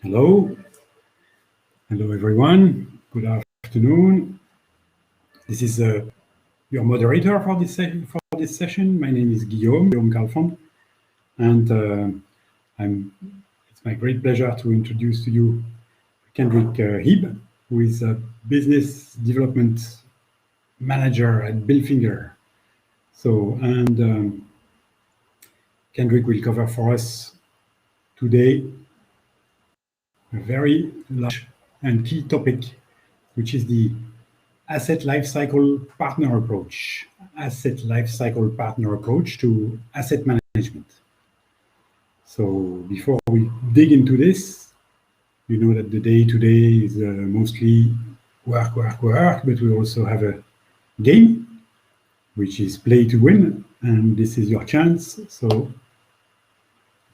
Hello. Hello, everyone. Good afternoon. This is your moderator for this session. My name is Guillaume Calfon, and it's my great pleasure to introduce to you Kendrick Hieb, who is a business development manager at Bilfinger. Kendrick will cover for us today a very large and key topic, which is the asset lifecycle partner approach to asset management. So before we dig into this, you know that the day today is mostly work, but we also have a game, which is play to win, and this is your chance. So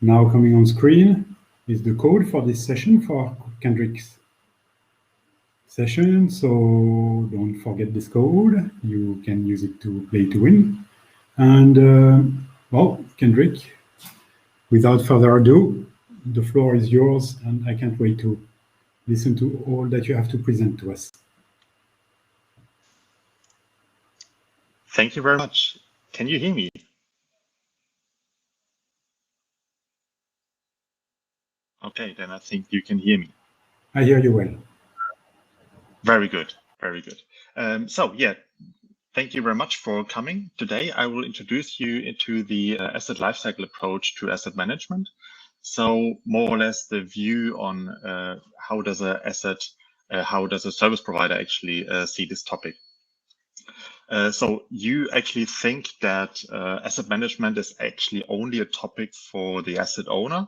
now coming on screen is the code for this session, for Kendrick's session. So don't forget this code. You can use it to play to win. And well, Kendrick, without further ado, the floor is yours, and I can't wait to listen to all that you have to present to us. Thank you very much. Can you hear me? Okay, then I think you can hear me. I hear you well. Very good, very good. So yeah, thank you very much for coming. Today I will introduce you into the asset lifecycle approach to asset management. So more or less the view on how does a service provider actually see this topic. So you actually think that asset management is actually only a topic for the asset owner,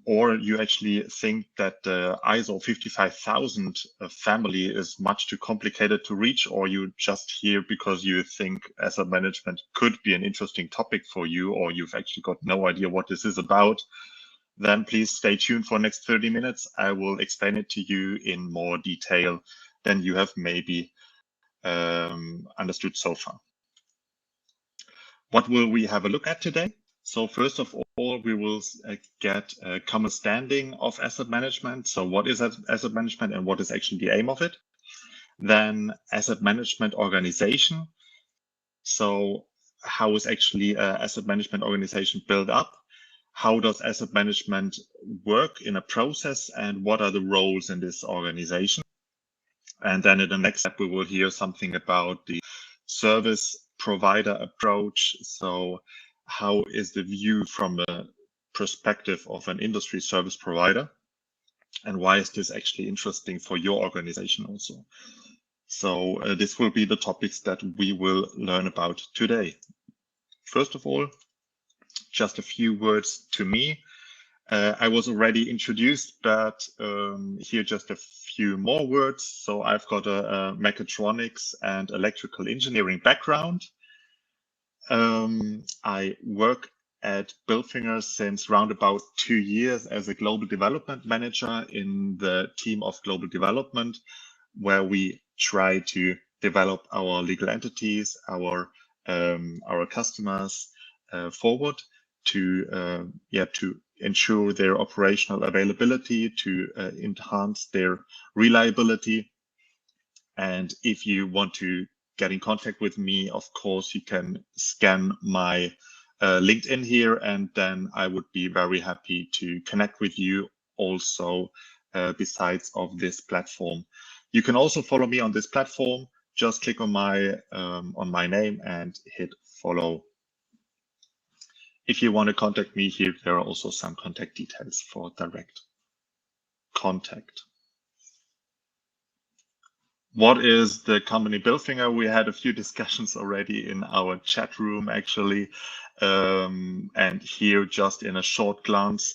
or you actually think that the ISO 55000 family is much too complicated to reach, or you just here because you think asset management could be an interesting topic for you, or you've actually got no idea what this is about, then please stay tuned for the next 30 minutes. I will explain it to you in more detail than you have maybe understood so far. What will we have a look at today? So first of all, we will get a common understanding of asset management. So what is asset management and what is actually the aim of it? Then asset management organization. So how is actually an asset management organization built up? How does asset management work in a process, and what are the roles in this organization? And then in the next step, we will hear something about the service provider approach. So how is the view from a perspective of an industry service provider? And why is this actually interesting for your organization also? So this will be the topics that we will learn about today. First of all, just a few words to me. I was already introduced, but here just a few more words. So I've got a mechatronics and electrical engineering background. I work at Bilfinger since around about 2 years as a global development manager in the team of global development, where we try to develop our legal entities, our customers forward to ensure their operational availability, to enhance their reliability. And if you want to get in contact with me, of course, you can scan my LinkedIn here, and then I would be very happy to connect with you also besides of this platform. You can also follow me on this platform. Just click on my name and hit follow. If you want to contact me here, there are also some contact details for direct contact. What is the company Bilfinger? We had a few discussions already in our chat room, actually. And here, just in a short glance,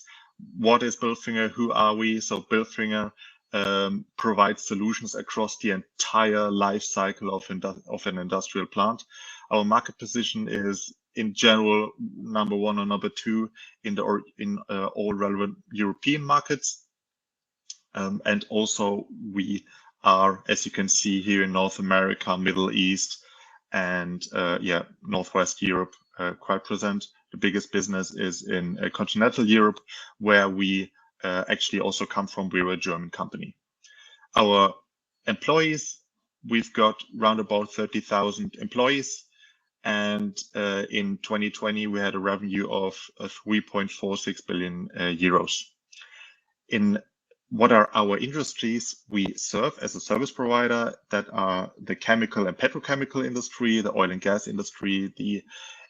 what is Bilfinger? Who are we? So Bilfinger provides solutions across the entire life cycle of an industrial plant. Our market position is, in general, number 1 or number 2 in all relevant European markets. And also we are, as you can see here, in North America, Middle East, and Northwest Europe, quite present. The biggest business is in continental Europe, where we actually also come from, we're a German company. Our employees, we've got around about 30,000 employees. And in 2020, we had a revenue of 3.46 billion euros. In what are our industries we serve as a service provider? That are the chemical and petrochemical industry, the oil and gas industry, the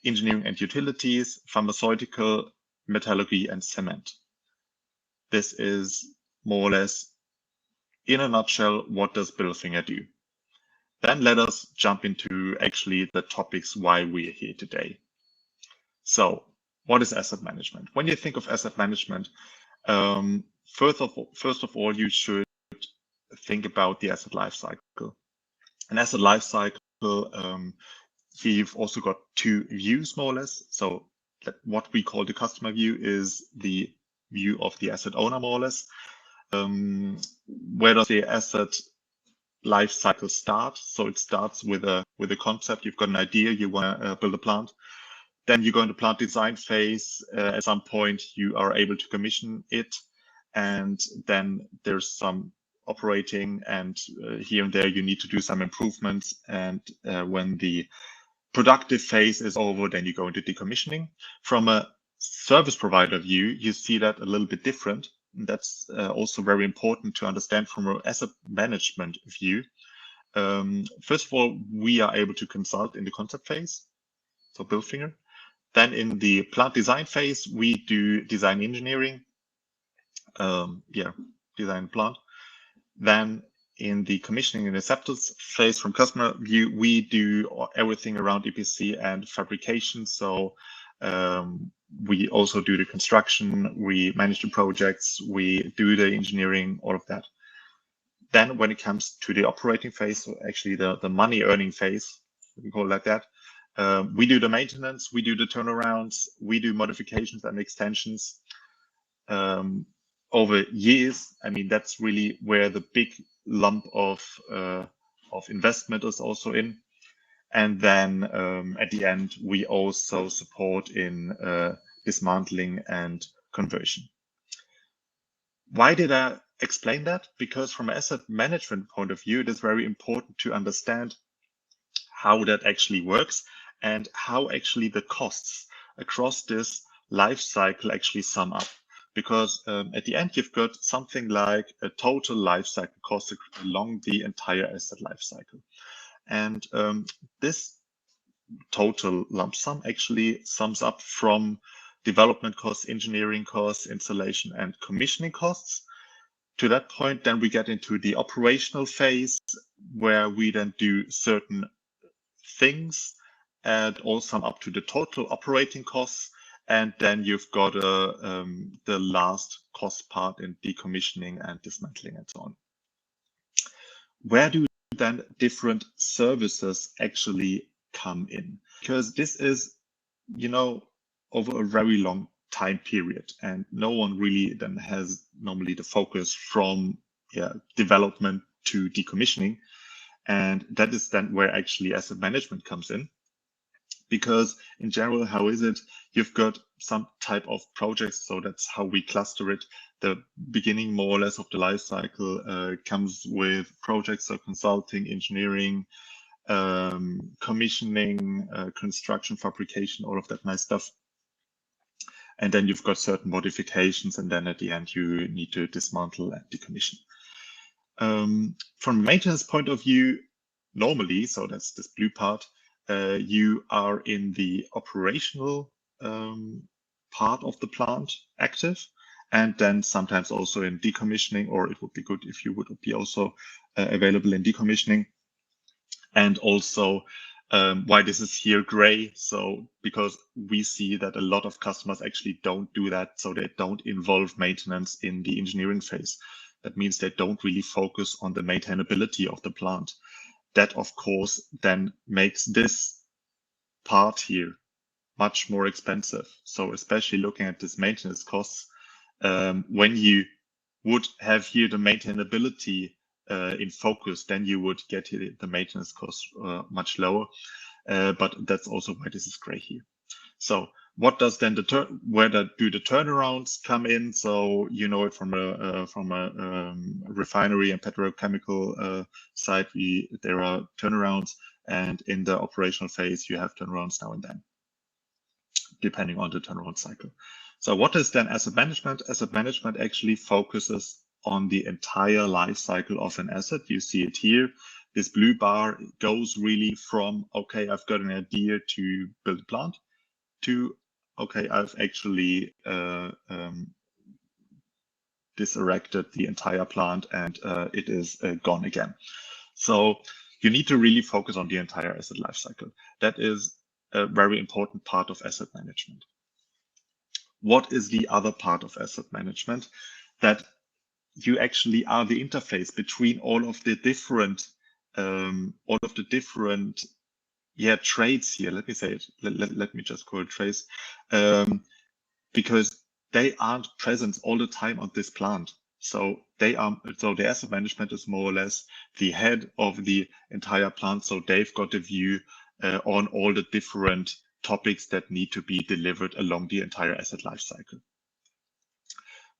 engineering and utilities, pharmaceutical, metallurgy, and cement. This is more or less, in a nutshell, what does Bilfinger do? Then let us jump into actually the topics why we are here today. So what is asset management? When you think of asset management, first of all, you should think about the asset lifecycle. An asset lifecycle, you've also got two views, more or less. So what we call the customer view is the view of the asset owner, more or less. Where does the asset life cycle start? So it starts with a concept. You've got an idea, you want to build a plant. Then you go into plant design phase. At some point, you are able to commission it, and then there's some operating, and here and there you need to do some improvements. And when the productive phase is over, then you go into decommissioning. From a service provider view, you see that a little bit different. That's also very important to understand from an asset management view. First of all, we are able to consult in the concept phase, so Bilfinger. Then in the plant design phase, we do design engineering, design plant. Then in the commissioning and acceptance phase from customer view, we do everything around EPC and fabrication. So we also do the construction, we manage the projects, we do the engineering, all of that. Then when it comes to the operating phase, so actually the money earning phase, we call it like that, we do the maintenance, we do the turnarounds, we do modifications and extensions over years. I mean, that's really where the big lump of investment is also in. And then at the end, we also support in dismantling and conversion. Why did I explain that? Because from an asset management point of view, it is very important to understand how that actually works and how actually the costs across this life cycle actually sum up. Because at the end, you've got something like a total life cycle cost along the entire asset life cycle. And this total lump sum actually sums up from development costs, engineering costs, installation and commissioning costs. To that point, then we get into the operational phase, where we then do certain things and all sum up to the total operating costs. And then you've got the last cost part in decommissioning and dismantling and so on. Where do then different services actually come in? Because this is, over a very long time period, and no one really then has normally the focus from development to decommissioning. And that is then where actually asset management comes in. Because in general, how is it? You've got some type of projects, so that's how we cluster it. The beginning, more or less, of the life cycle comes with projects, so consulting, engineering, commissioning, construction, fabrication, all of that nice stuff. And then you've got certain modifications, and then at the end, you need to dismantle and decommission. From a maintenance point of view, normally, so that's this blue part, you are in the operational part of the plant active, and then sometimes also in decommissioning, or it would be good if you would be also available in decommissioning. And also why this is here gray, so because we see that a lot of customers actually don't do that, so they don't involve maintenance in the engineering phase. That means they don't really focus on the maintainability of the plant. That, of course, then makes this part here much more expensive. So especially looking at this maintenance costs, when you would have here the maintainability in focus, then you would get here the maintenance costs much lower. But that's also why this is gray here. So What does then where do the turnarounds come in? So you know it from a refinery and petrochemical side. There are turnarounds, and in the operational phase you have turnarounds now and then, depending on the turnaround cycle. So what is then asset management? Asset management actually focuses on the entire life cycle of an asset. You see it here. This blue bar goes really from, okay, I've got an idea to build a plant, to, okay, I've actually diserected the entire plant and it is gone again. So you need to really focus on the entire asset life cycle. That is a very important part of asset management. What is the other part of asset management? That you actually are the interface between all of the different trades here. Let me say it. Let me just call it trades, because they aren't present all the time on this plant. So the asset management is more or less the head of the entire plant. So they've got a view on all the different topics that need to be delivered along the entire asset life cycle.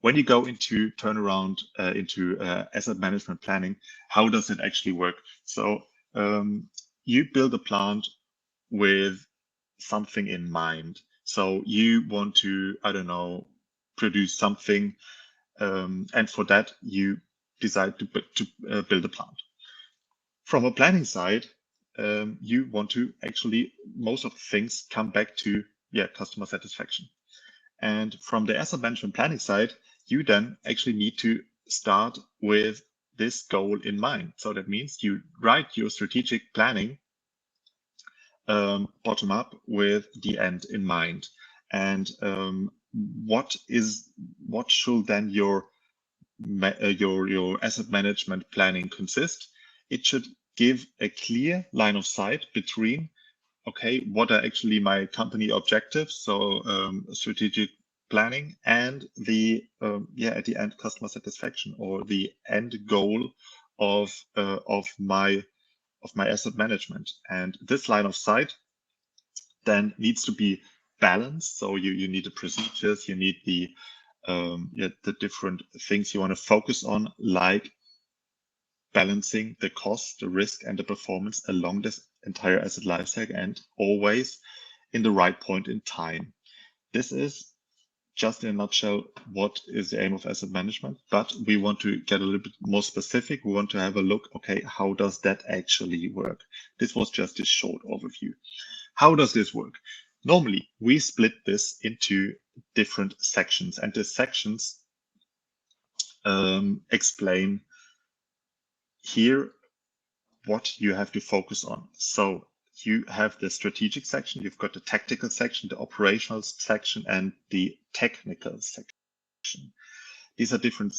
When you go into turnaround, into asset management planning, how does it actually work? So you build a plant with something in mind. So you want to, I don't know, produce something, and for that you decide to build a plant. From a planning side, you want to actually, most of the things come back to customer satisfaction. And from the asset management planning side, you then actually need to start with this goal in mind. So that means you write your strategic planning bottom up with the end in mind. And what should then your asset management planning consist? It should give a clear line of sight between, okay, what are actually my company objectives? So strategic planning and the at the end customer satisfaction, or the end goal of my asset management. And this line of sight then needs to be balanced. So you need the procedures, you need the different things you want to focus on, like balancing the cost, the risk, and the performance along this entire asset lifecycle, and always in the right point in time. This is just in a nutshell what is the aim of asset management, but we want to get a little bit more specific. We want to have a look, okay, how does that actually work? This was just a short overview. How does this work? Normally, we split this into different sections, and the sections explain here what you have to focus on. So you have the strategic section, you've got the tactical section, the operational section, and the technical section. These are different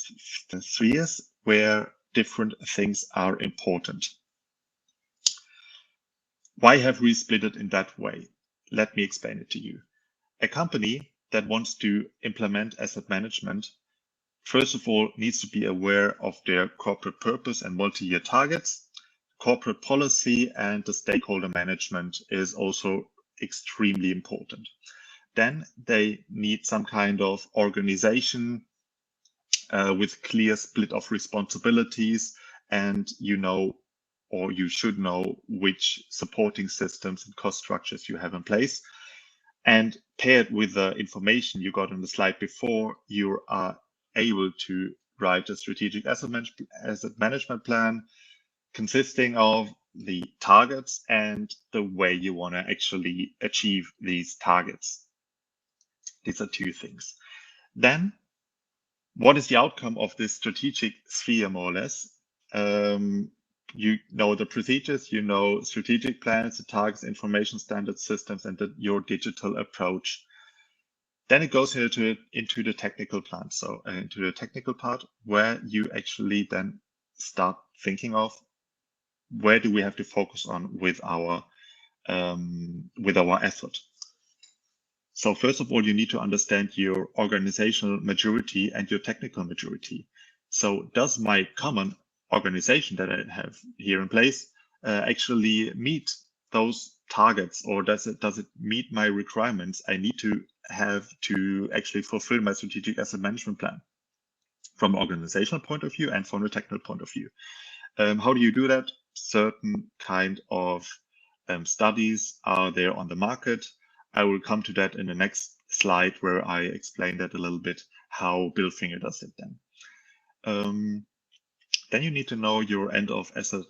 spheres where different things are important. Why have we split it in that way? Let me explain it to you. A company that wants to implement asset management, first of all, needs to be aware of their corporate purpose and multi-year targets. Corporate policy and the stakeholder management is also extremely important. Then they need some kind of organization with clear split of responsibilities, and you should know which supporting systems and cost structures you have in place. And paired with the information you got on the slide before, you are able to write a strategic asset management plan consisting of the targets and the way you want to actually achieve these targets. These are two things. Then, what is the outcome of this strategic sphere, more or less? You know the procedures, you know strategic plans, the targets, information standard systems, and your digital approach. Then it goes into the technical plan. So into the technical part, where you actually then start thinking of where do we have to focus on with our effort. So first of all, you need to understand your organizational maturity and your technical maturity. So does my common organization that I have here in place actually meet those targets, or does it meet my requirements I need to have to actually fulfill my strategic asset management plan from an organizational point of view and from a technical point of view. How do you do that? Certain kind of studies are there on the market. I will come to that in the next slide where I explain that a little bit, how Bilfinger does it then. Then you need to know your end of asset,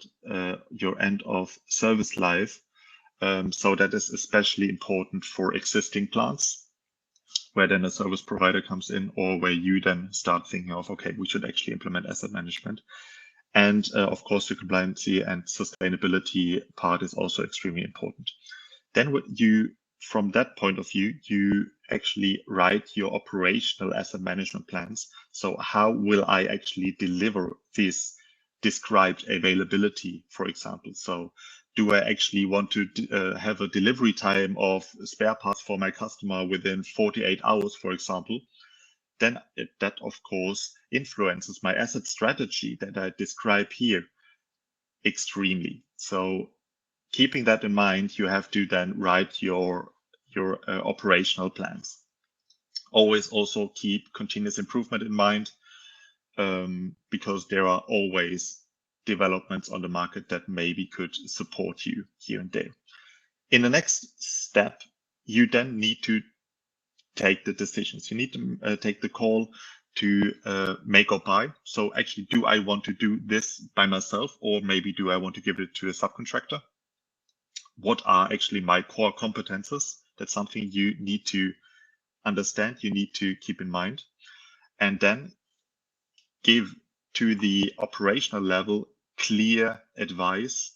your end of service life. So that is especially important for existing plants, where then a service provider comes in, or where you then start thinking of, okay, we should actually implement asset management. And of course, the compliancy and sustainability part is also extremely important. Then what you, from that point of view, you actually write your operational asset management plans. So how will I actually deliver this described availability, for example? So do I actually want to have a delivery time of spare parts for my customer within 48 hours, for example? Then that, of course, influences my asset strategy that I describe here extremely. So keeping that in mind, you have to then write your operational plans. Always also keep continuous improvement in mind, because there are always developments on the market that maybe could support you here and there. In the next step, you then need to take the decisions. You need to take the call to make or buy. So actually, do I want to do this by myself, or maybe do I want to give it to a subcontractor? What are actually my core competences? That's something you need to understand, you need to keep in mind, and then give to the operational level clear advice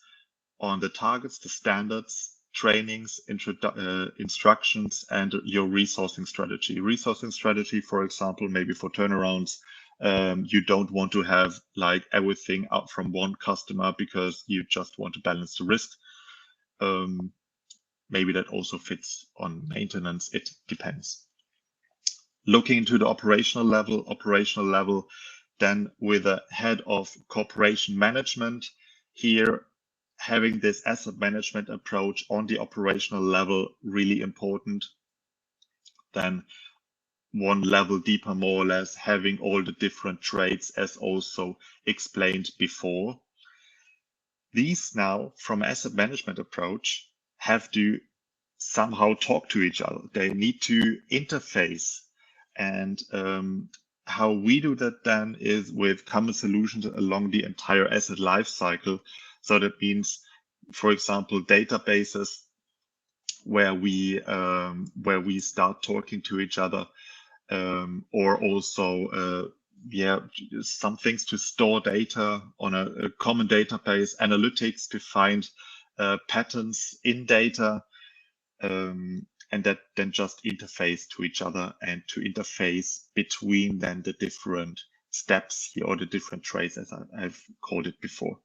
on the targets, the standards, trainings, instructions, and your resourcing strategy. Resourcing strategy, for example, maybe for turnarounds, you don't want to have like everything out from one customer because you just want to balance the risk. Maybe that also fits on maintenance. It depends. Looking into the operational level, then with a head of corporation management here, having this asset management approach on the operational level, really important. Then one level deeper, more or less, having all the different trades as also explained before. These now, from asset management approach, have to somehow talk to each other. They need to interface. And how we do that then is with common solutions along the entire asset life cycle. So that means, for example, databases where we start talking to each other, or also some things to store data on a common database, analytics to find patterns in data, and that then just interface to each other and to interface between then the different steps here, or the different trades, as I've called it before.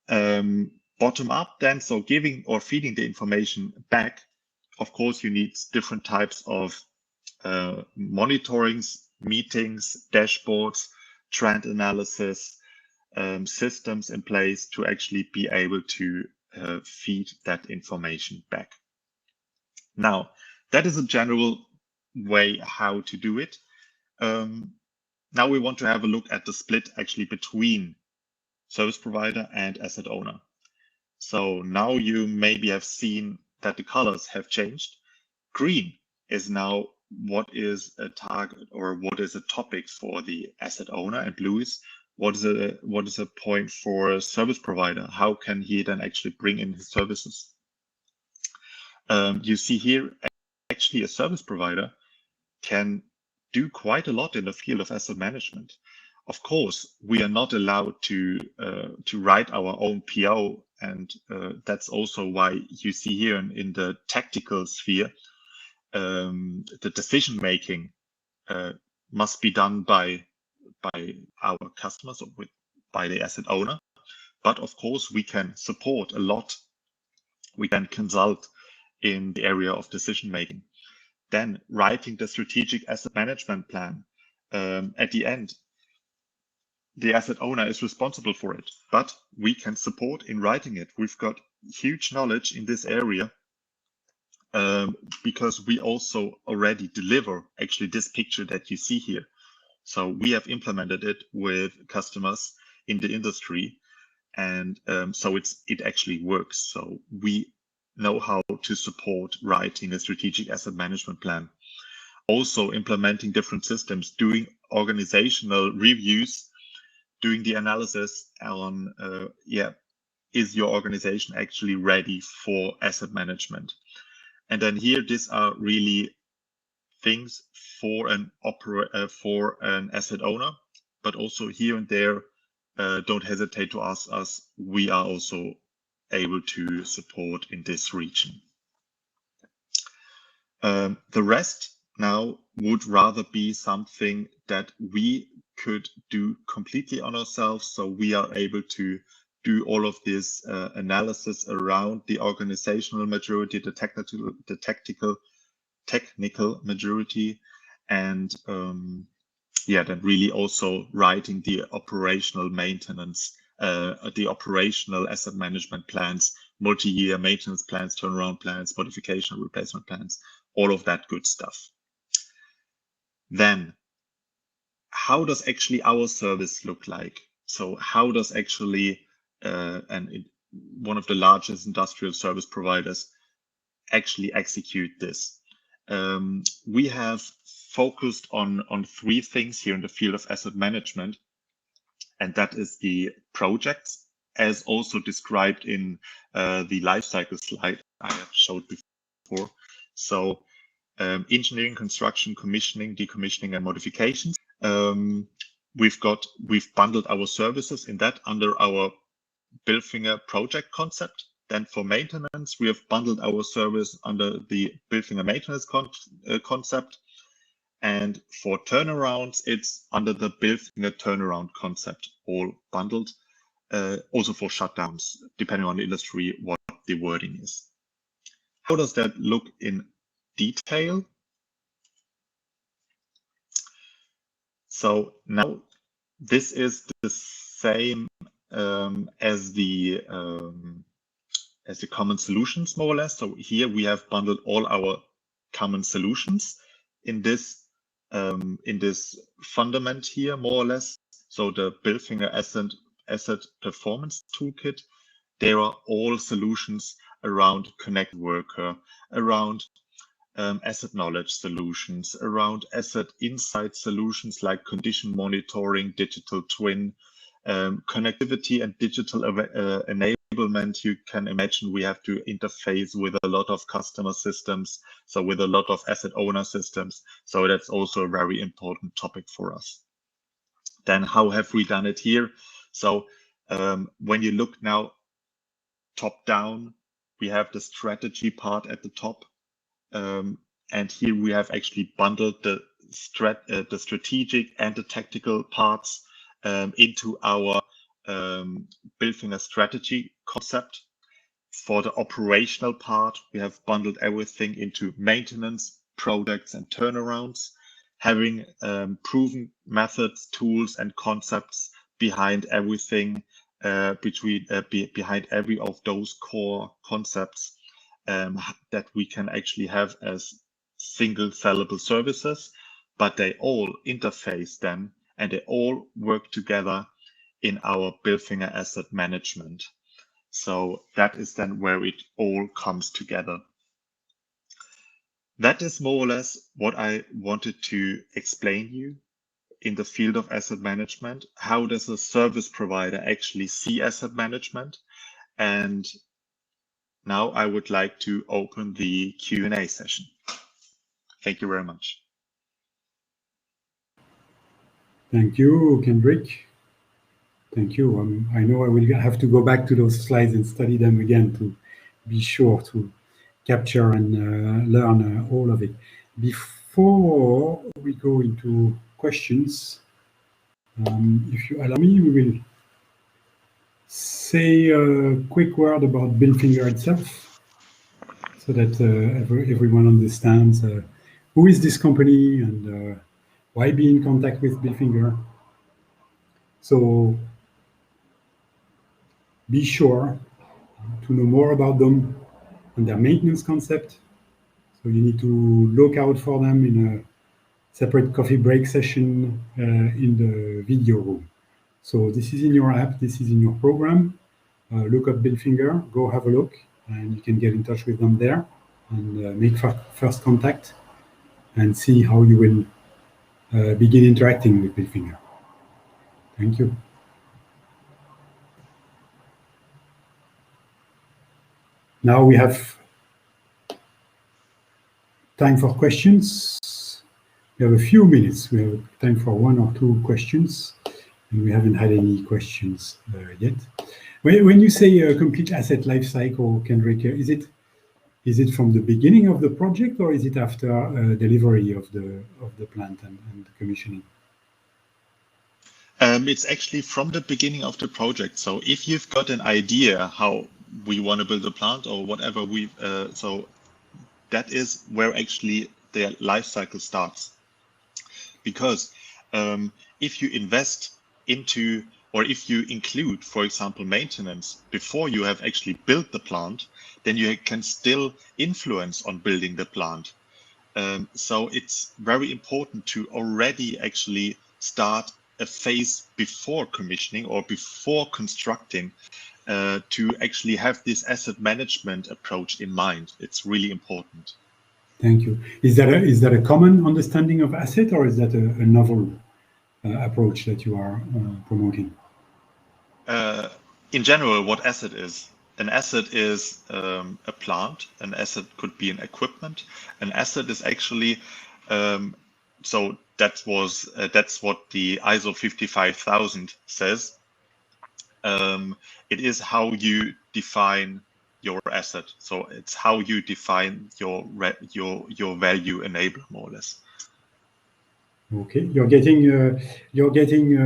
Bottom up then, so giving or feeding the information back. Of course, you need different types of monitorings, meetings, dashboards, trend analysis, systems in place to actually be able to feed that information back. Now, that is a general way how to do it. Now we want to have a look at the split actually between service provider and asset owner. So now you maybe have seen that the colors have changed. Green is now what is a target or what is a topic for the asset owner, and blue is what is a point for a service provider. How can he then actually bring in his services? You see here, actually a service provider can do quite a lot in the field of asset management. Of course, we are not allowed to write our own PO, and that's also why you see here in the tactical sphere, the decision making must be done by our customers, or by the asset owner. But of course, we can support a lot. We can consult in the area of decision making. Then writing the strategic asset management plan. At the end, the asset owner is responsible for it, but we can support in writing it. We've got huge knowledge in this area because we also already deliver actually this picture that you see here. So we have implemented it with customers in the industry, and so it actually works. So we know how to support writing a strategic asset management plan. Also implementing different systems, doing organizational reviews, doing the analysis on, is your organization actually ready for asset management? And then here, these are really things for an asset owner, but also here and there, don't hesitate to ask us. We are also able to support in this region. The rest now would rather be something that we could do completely on ourselves. So we are able to do all of this analysis around the organizational maturity, the technical maturity, and then really also writing the operational maintenance, the operational asset management plans, multi-year maintenance plans, turnaround plans, modification, replacement plans, all of that good stuff. Then, how does actually our service look like? So how does actually one of the largest industrial service providers actually execute this? We have focused on 3 things here in the field of asset management, and that is the projects, as also described in the lifecycle slide I have showed before. So engineering, construction, commissioning, decommissioning, and modifications. We've bundled our services in that under our Bilfinger project concept. Then for maintenance, we have bundled our service under the Bilfinger maintenance concept. And for turnarounds, it's under the Bilfinger turnaround concept, all bundled. Also for shutdowns, depending on the industry, what the wording is. How does that look in detail? So now this is the same as the common solutions, more or less. So here we have bundled all our common solutions in this fundament here, more or less. So the Bilfinger asset performance toolkit. There are all solutions around connect worker, around asset knowledge solutions, around asset insight solutions like condition monitoring, digital twin, connectivity and digital enablement. You can imagine we have to interface with a lot of customer systems, so with a lot of asset owner systems. So that's also a very important topic for us. Then how have we done it here? So when you look now top down, we have the strategy part at the top. And here we have actually bundled the strategic and the tactical parts into our Bilfinger strategy concept. For the operational part, we have bundled everything into maintenance, projects, and turnarounds, having proven methods, tools, and concepts behind everything, behind every of those core concepts. That we can actually have as single sellable services, but they all interface then and they all work together in our Bilfinger asset management. So that is then where it all comes together. That is more or less what I wanted to explain you in the field of asset management. How does a service provider actually see asset management? And now I would like to open the Q&A session. Thank you very much. Thank you, Kendrick. Thank you. I know I will have to go back to those slides and study them again to be sure to capture and learn all of it. Before we go into questions, if you allow me, we will say a quick word about Bilfinger itself, so that everyone understands who is this company and why be in contact with Bilfinger. So be sure to know more about them and their maintenance concept. So you need to look out for them in a separate coffee break session in the video room. So this is in your app, this is in your program. Look up Bilfinger, go have a look, and you can get in touch with them there and make first contact and see how you will begin interacting with Bilfinger. Thank you. Now we have time for questions. We have a few minutes. We have time for 1 or 2 questions, and we haven't had any questions yet. When you say a complete asset life cycle, Kendrick, is it from the beginning of the project, or is it after delivery of the plant and commissioning? It's actually from the beginning of the project. So if you've got an idea how we want to build a plant or whatever, so that is where actually the life cycle starts. Because if you invest into, or if you include, for example, maintenance before you have actually built the plant, then you can still influence on building the plant. So it's very important to already actually start a phase before commissioning or before constructing to actually have this asset management approach in mind. It's really important. Thank you. Is that a common understanding of asset, or is that a novel approach that you are promoting? In general, what asset is? An asset is a plant. An asset could be an equipment. An asset is actually so that's what the ISO 55000 says. It is how you define your asset. So it's how you define your value enabler, more or less. Okay, you're getting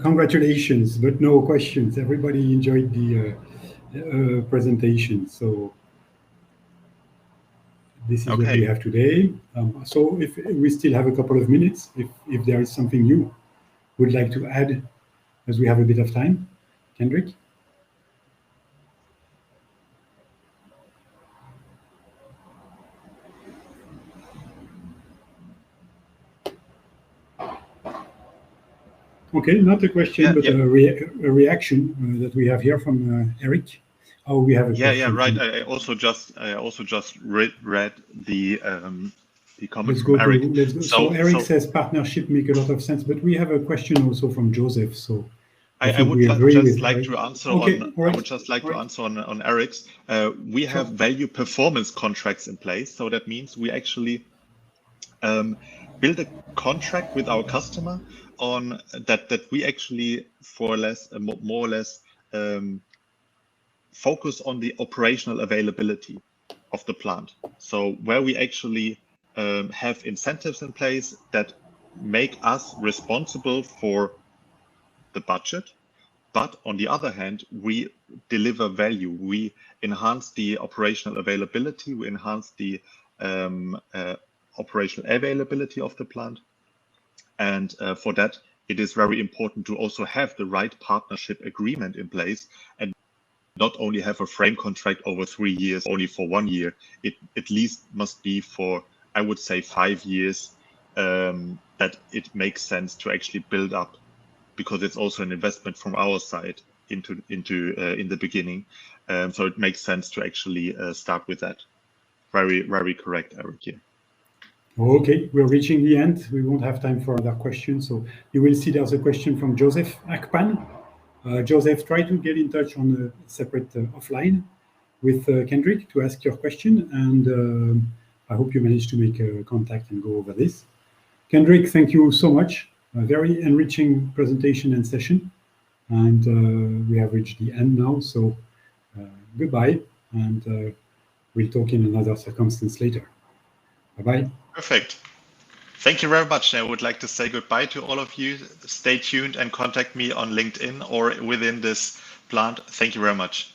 congratulations, but no questions. Everybody enjoyed the presentation. So this is what we have today. So if we still have a couple of minutes, if there is something you would like to add, as we have a bit of time, Kendrick? Okay, not a question, but a reaction that we have here from Eric. Oh, we have a question. Yeah, right. I also just read the comment from Eric. Let's go. So Eric says partnership make a lot of sense, but we have a question also from Joseph. So I would just like to answer on Eric's. We have value performance contracts in place, so that means we actually build a contract with our customer on that we actually more or less focus on the operational availability of the plant. So where we actually have incentives in place that make us responsible for the budget, but on the other hand, we deliver value. We enhance the operational availability. We enhance the operational availability of the plant. And for that, it is very important to also have the right partnership agreement in place and not only have a frame contract over 3 years, only for 1 year. It at least must be for, I would say, 5 years, that it makes sense to actually build up, because it's also an investment from our side in the beginning. So it makes sense to actually start with that. Very, very correct, Eric here. Okay, we're reaching the end. We won't have time for other questions. So you will see there's a question from Joseph Akpan. Joseph, try to get in touch on a separate offline with Kendrick to ask your question. And I hope you managed to make contact and go over this. Kendrick, thank you so much. A very enriching presentation and session. And we have reached the end now. So goodbye. And we'll talk in another circumstance later. Bye-bye. Perfect. Thank you very much. I would like to say goodbye to all of you. Stay tuned and contact me on LinkedIn or within this plant. Thank you very much.